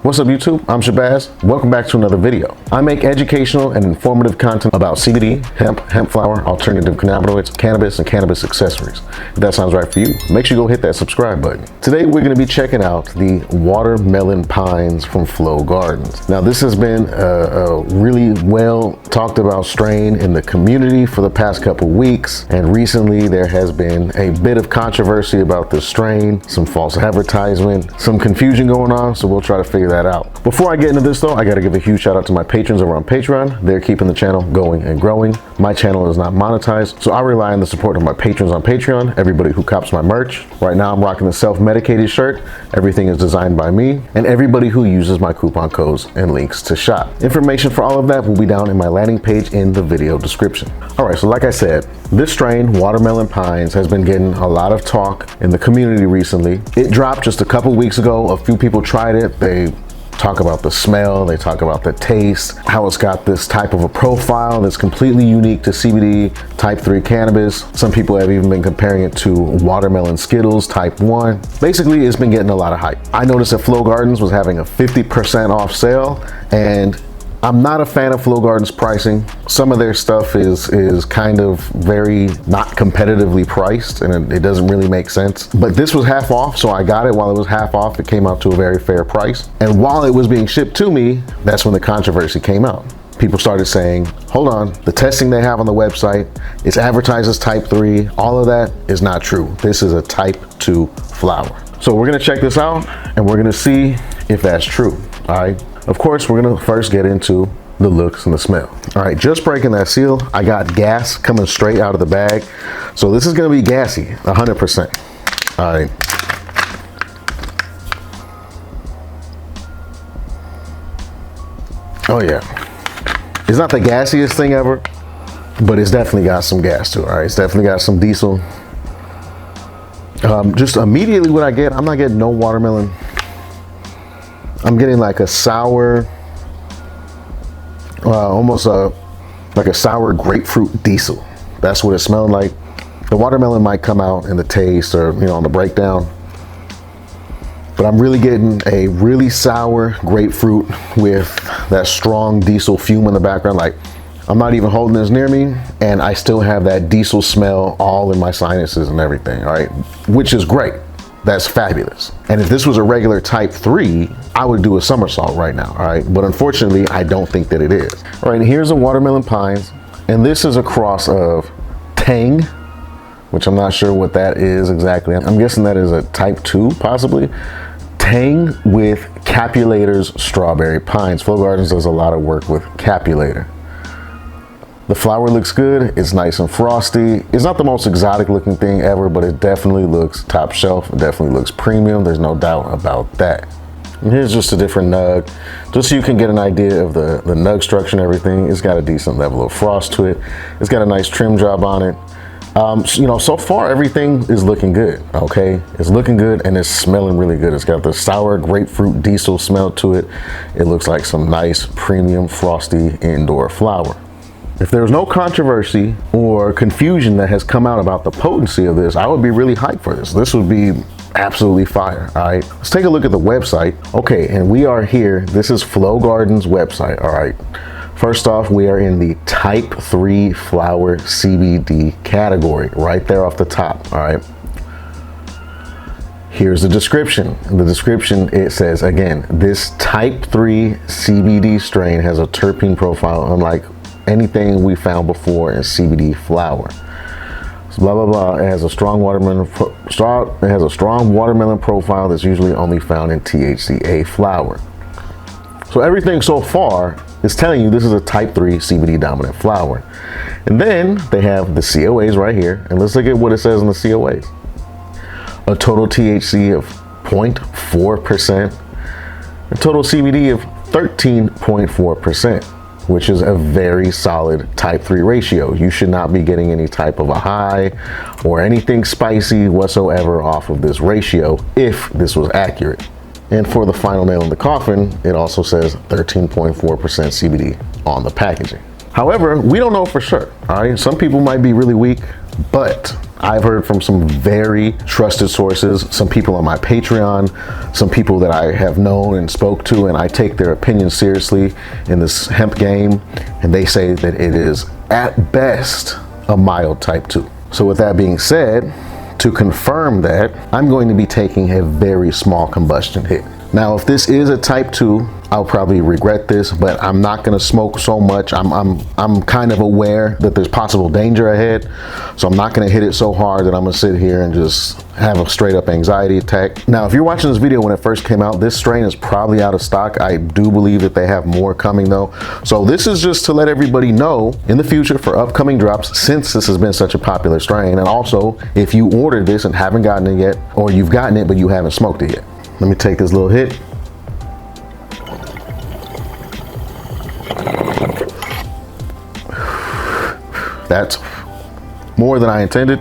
What's up YouTube? I'm Shabazz. Welcome back to another video. I make educational and informative content about CBD, hemp flower, alternative cannabinoids, cannabis, and cannabis accessories. If that sounds right for you, make sure you go hit that subscribe button. Today we're going to be checking out the watermelon pines from Flow Gardens. Now this has been a really well talked about strain in the community for the past couple weeks, and recently there has been a bit of controversy about this strain, some false advertisement, some confusion going on, so we'll try to figure that out. Before I get into this though, I got to give a huge shout out to my patrons over on Patreon. They're keeping the channel going and growing. My channel is not monetized, so I rely on the support of my patrons on Patreon, everybody who cops my merch. Right now I'm rocking the self-medicated shirt. Everything is designed by me, and everybody who uses my coupon codes and links to shop. Information for all of that will be down in my landing page in the video description. All right, so like I said, this strain, Watermelon Pines, has been getting a lot of talk in the community recently. It dropped just a couple weeks ago. A few people tried it. They talk about the smell, they talk about the taste, how it's got this type of a profile that's completely unique to CBD type 3 cannabis. Some people have even been comparing it to watermelon Skittles type 1. Basically, it's been getting a lot of hype. I noticed that Flow Gardens was having a 50% off sale, and I'm not a fan of Flow Gardens pricing. Some of their stuff is kind of very not competitively priced, and it doesn't really make sense. But this was half off, so I got it while it was half off. It came out to a very fair price. And while it was being shipped to me, that's when the controversy came out. People started saying, hold on, the testing they have on the website, it's advertised as type 3. All of that is not true. This is a type 2 flower. So we're gonna check this out and we're gonna see if that's true, all right? Of course, we're gonna first get into the looks and the smell. All right, just breaking that seal, I got gas coming straight out of the bag. So this is gonna be gassy, 100%. All right. Oh yeah. It's not the gassiest thing ever, but it's definitely got some gas to it, all right? It's definitely got some diesel. Just immediately what I get, I'm not getting no watermelon. I'm getting like a sour, almost like a sour grapefruit diesel. That's what it smelled like. The watermelon might come out in the taste or, on the breakdown, but I'm really getting a really sour grapefruit with that strong diesel fume in the background. Like, I'm not even holding this near me, and I still have that diesel smell all in my sinuses and everything, all right? Which is great. That's fabulous. And if this was a regular type 3, I would do a somersault right now, all right? But unfortunately, I don't think that it is. All right, here's a Watermelon Pines, and this is a cross of Tang, which I'm not sure what that is exactly. I'm guessing that is a type 2, possibly. Tang with Capulator's Strawberry Pines. Flow Gardens does a lot of work with Capulator. The flower looks good, it's nice and frosty. It's not the most exotic looking thing ever, but it definitely looks top shelf. It definitely looks premium, there's no doubt about that. And here's just a different nug, just so you can get an idea of the nug structure and everything. It's got a decent level of frost to it. It's got a nice trim job on it. So far everything is looking good, okay? It's looking good and it's smelling really good. It's got the sour grapefruit diesel smell to it. It looks like some nice premium frosty indoor flower. If there's no controversy or confusion that has come out about the potency of this, I would be really hyped for this. This would be absolutely fire, all right? Let's take a look at the website. Okay, and we are here. This is Flow Gardens website, all right? First off, we are in the type 3 flower CBD category, right there off the top, all right? Here's the description. In the description, it says, again, this type 3 CBD strain has a terpene profile unlike anything we found before in CBD flower. So blah blah blah. It has a strong watermelon profile that's usually only found in THCA flower. So everything so far is telling you this is a type 3 CBD dominant flower. And then they have the COAs right here, and let's look at what it says in the COAs. A total THC of 0.4%, a total CBD of 13.4%. which is a very solid type 3 ratio. You should not be getting any type of a high or anything spicy whatsoever off of this ratio if this was accurate. And for the final nail in the coffin, it also says 13.4% CBD on the packaging. However, we don't know for sure, all right? Some people might be really weak, but I've heard from some very trusted sources, some people on my Patreon, some people that I have known and spoke to, and I take their opinions seriously in this hemp game, and they say that it is at best a mild type 2. So with that being said, to confirm that, I'm going to be taking a very small combustion hit. Now, if this is a type 2, I'll probably regret this, but I'm not gonna smoke so much. I'm kind of aware that there's possible danger ahead, so I'm not gonna hit it so hard that I'm gonna sit here and just have a straight up anxiety attack. Now, if you're watching this video when it first came out, this strain is probably out of stock. I do believe that they have more coming though. So this is just to let everybody know in the future for upcoming drops, since this has been such a popular strain. And also, if you ordered this and haven't gotten it yet, or you've gotten it but you haven't smoked it yet. Let me take this little hit. That's more than I intended.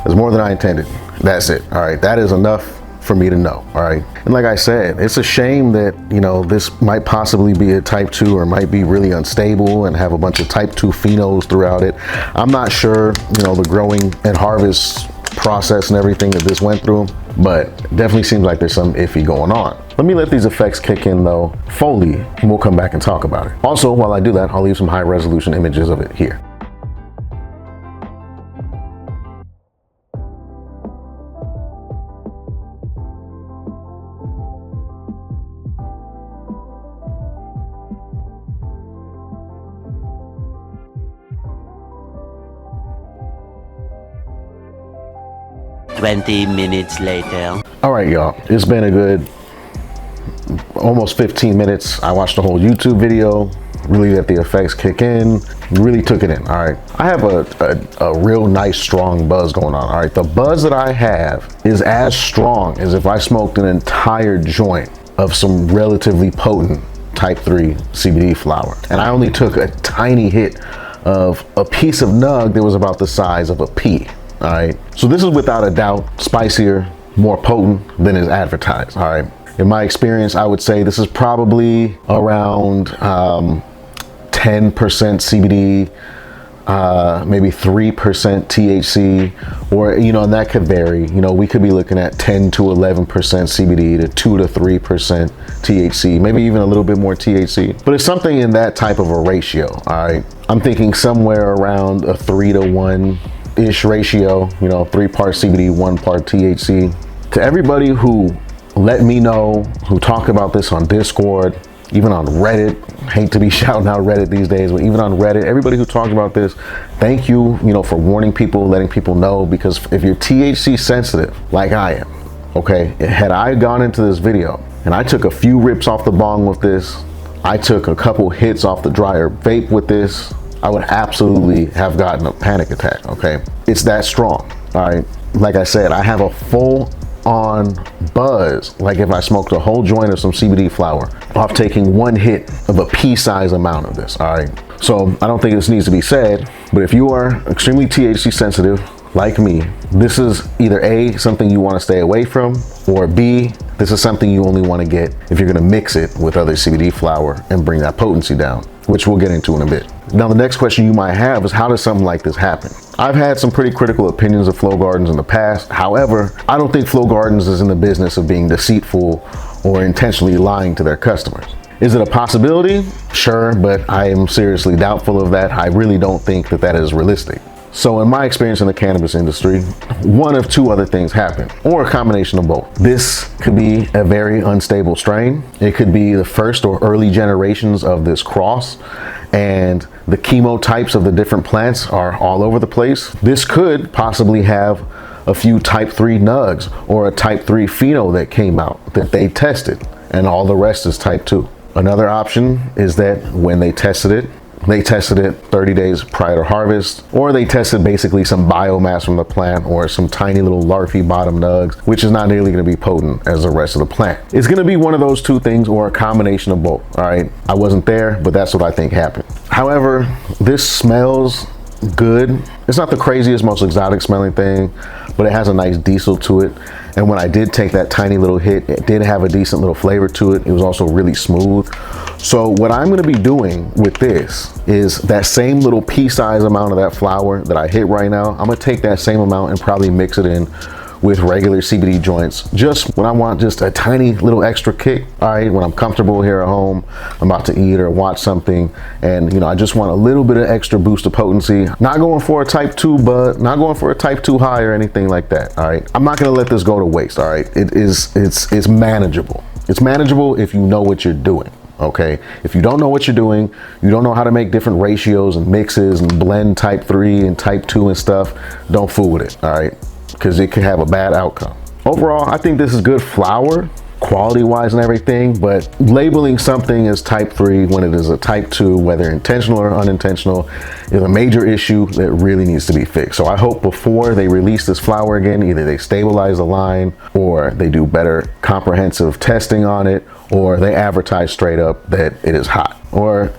That's more than I intended. That's it. All right, that is enough for me to know. All right, and like I said, it's a shame that, you know, this might possibly be a type 2 or might be really unstable and have a bunch of type 2 phenols throughout it. I'm not sure, you know, the growing and harvest process and everything that this went through, but definitely seems like there's some iffy going on. Let me let these effects kick in though fully, and we'll come back and talk about it. Also, while I do that, I'll leave some high resolution images of it here. Twenty minutes later. All right, y'all, it's been a good almost 15 minutes. I watched the whole YouTube video, really let the effects kick in, really took it in. All right, I have a real nice strong buzz going on. All right, the buzz that I have is as strong as if I smoked an entire joint of some relatively potent type 3 CBD flower, and I only took a tiny hit of a piece of nug that was about the size of a pea. All right, so this is without a doubt spicier, more potent than is advertised. All right, in my experience, I would say this is probably around 10% CBD, maybe 3% THC, or, you know, and that could vary. You know, we could be looking at 10 to 11% CBD to 2 to 3% THC, maybe even a little bit more THC, but it's something in that type of a ratio. All right, I'm thinking somewhere around a 3 to 1 ish ratio, you know, 3 parts CBD, 1 part THC. To everybody who let me know, who talk about this on Discord, even on Reddit, hate to be shouting out Reddit these days, but even on Reddit, everybody who talked about this, thank you, you know, for warning people, letting people know, because if you're THC sensitive, like I am, okay, had I gone into this video and I took a few rips off the bong with this, I took a couple hits off the dryer vape with this, I would absolutely have gotten a panic attack, okay? It's that strong, all right? Like I said, I have a full on buzz, like if I smoked a whole joint of some CBD flower off taking one hit of a pea-size amount of this, all right? So I don't think this needs to be said, but if you are extremely THC sensitive, like me, this is either A, something you want to stay away from, or B, this is something you only want to get if you're going to mix it with other CBD flower and bring that potency down, which we'll get into in a bit. Now, the next question you might have is, how does something like this happen? I've had some pretty critical opinions of Flow Gardens in the past. However, I don't think Flow Gardens is in the business of being deceitful or intentionally lying to their customers. Is it a possibility? Sure, but I am seriously doubtful of that. I really don't think that that is realistic. So in my experience in the cannabis industry, one of two other things happen, or a combination of both. This could be a very unstable strain. It could be the first or early generations of this cross, and the chemotypes of the different plants are all over the place. This could possibly have a few type 3 nugs or a type 3 pheno that came out that they tested, and all the rest is type 2. Another option is that when they tested it 30 days prior to harvest, or they tested basically some biomass from the plant or some tiny little larvae bottom nugs, which is not nearly going to be potent as the rest of the plant. It's going to be one of those two things or a combination of both. All right, I wasn't there, but that's what I think happened. However, this smells good. It's not the craziest, most exotic smelling thing, but it has a nice diesel to it. And when I did take that tiny little hit, it did have a decent little flavor to it. It was also really smooth. So what I'm gonna be doing with this is that same little pea-size amount of that flower that I hit right now, I'm gonna take that same amount and probably mix it in with regular CBD joints, just when I want just a tiny little extra kick. All right, when I'm comfortable here at home, I'm about to eat or watch something, and you know, I just want a little bit of extra boost of potency. Not going for a type 2 bud, not going for a type 2 high or anything like that. All right, I'm not gonna let this go to waste. All right, it's manageable. It's manageable if you know what you're doing. Okay, if you don't know what you're doing, you don't know how to make different ratios and mixes and blend type 3 and type 2 and stuff, don't fool with it. All right, because it could have a bad outcome. Overall, I think this is good flower, quality-wise and everything, but labeling something as type 3 when it is a type 2, whether intentional or unintentional, is a major issue that really needs to be fixed. So I hope before they release this flower again, either they stabilize the line, or they do better comprehensive testing on it, or they advertise straight up that it is hot, or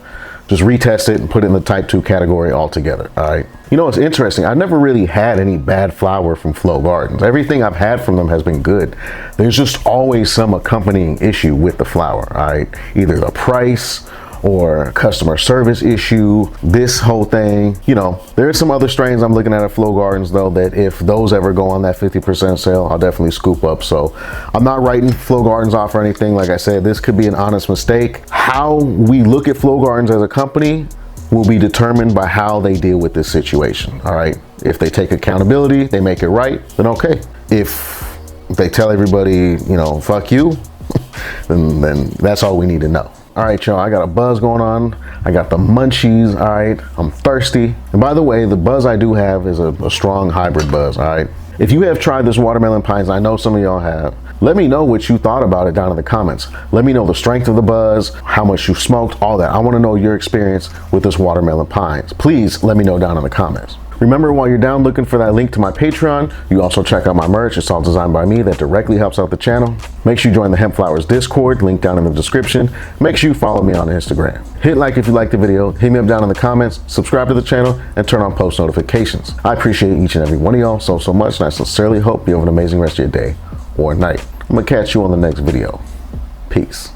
just retest it and put it in the type 2 category altogether. All right. You know, it's interesting. I've never really had any bad flower from Flow Gardens. Everything I've had from them has been good. There's just always some accompanying issue with the flower. All right. Either the price or customer service issue, this whole thing. You know, there's some other strains I'm looking at Flow Gardens though, that if those ever go on that 50% sale, I'll definitely scoop up. So I'm not writing Flow Gardens off or anything. Like I said, this could be an honest mistake. How we look at Flow Gardens as a company will be determined by how they deal with this situation. All right. If they take accountability, they make it right, then okay. If they tell everybody, you know, fuck you, then that's all we need to know. All right, y'all, I got a buzz going on. I got the munchies, all right? I'm thirsty. And by the way, the buzz I do have is a strong hybrid buzz, all right? If you have tried this watermelon pines, I know some of y'all have, let me know what you thought about it down in the comments. Let me know the strength of the buzz, how much you smoked, all that. I wanna know your experience with this watermelon pines. Please let me know down in the comments. Remember, while you're down looking for that link to my Patreon, you also check out my merch. It's all designed by me. That directly helps out the channel. Make sure you join the Hemp Flowers Discord, link down in the description. Make sure you follow me on Instagram. Hit like if you liked the video, hit me up down in the comments, subscribe to the channel, and turn on post notifications. I appreciate each and every one of y'all so much, and I sincerely hope you have an amazing rest of your day or night. I'm gonna catch you on the next video. Peace.